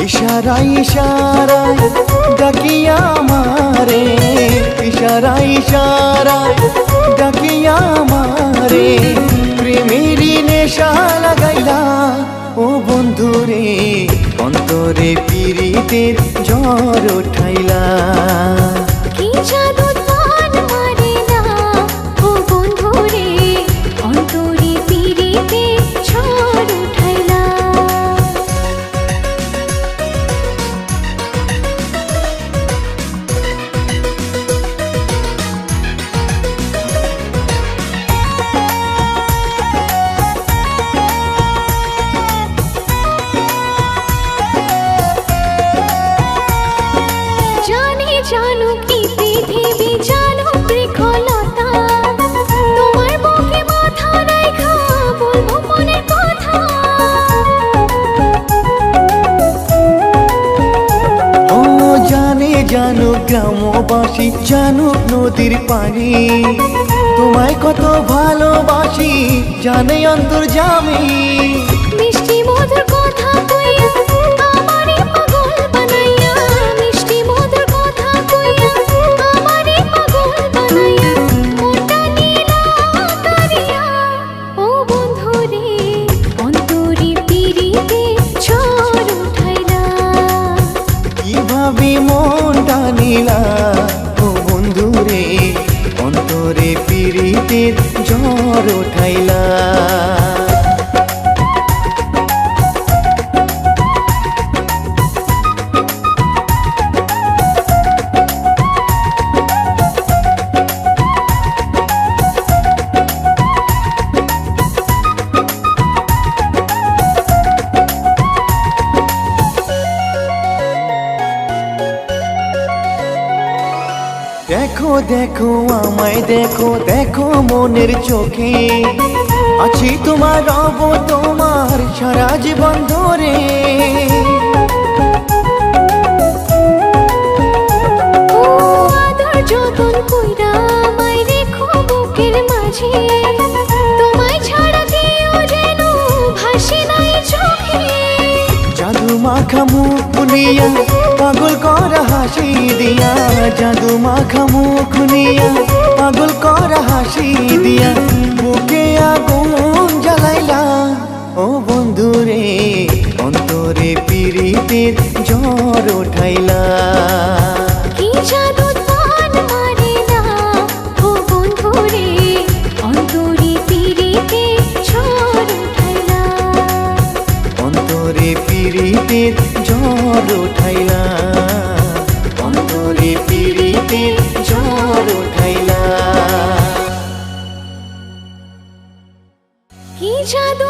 इशाराय इशाराय डाकिया मारे, इशाराय इशाराय डाकिया मारे, प्रेमेरी नेशा लागाइला ओ बंधुरे, अंतरे पीरितेर झड़ उठाइला। জানো কি পৃথিবী জানো বৃক্ষলতা, তোমার বুকে মাথা রাখা বলবো মনের কথা। ও জানে জানো গ্রামবাসী, জানো নদীর পানি, তোমায় কত ভালোবাসি জানে অন্তর্যামী। মিষ্টি মধুর কথা কইয়া আমারে পাগল বানাইয়া, মিষ্টি মধুর কথা কইয়া আমারে পাগল বানাইয়া, মনটা নীলা করিয়া ও বন্ধুরে, অন্তরে পিরিতে ঝড় উঠাইলা। কিভাবে মনটা নীলা ও বন্ধুরে, অন্তরে পিরিতের ঝড় উঠাইলা। দেখো দেখো আমায় দেখো, দেখো মনের চোখে, আছি তোমার রব তোমার সারা জীবন ধরে। ও আদর যতন কইরা আমায় রেখো বুকের মাঝে, তোমায় ছাড়া কেউ যেন ভাসে নাই চোখে। জাদু মাখা মুখ নিয়া পাগল করা হাসি দিয়া, জাদু মাখা মুখ নিয়া পাগল করা হাসি দিয়া, বুকে আগুন জ্বালাইলা ও বন্ধুরে, অন্তরে পিরিতের ঝড় উঠাইলা। কি জাদু প্রাণ মারে না ও বন্ধুরে, অন্তরে পিরিতে ঝড় উঠাইলা। অন্তরে পিরিতের ঝড় উঠাইলা, অন্তরে পিরিতের ঝড় উঠাইলা। কি জাদু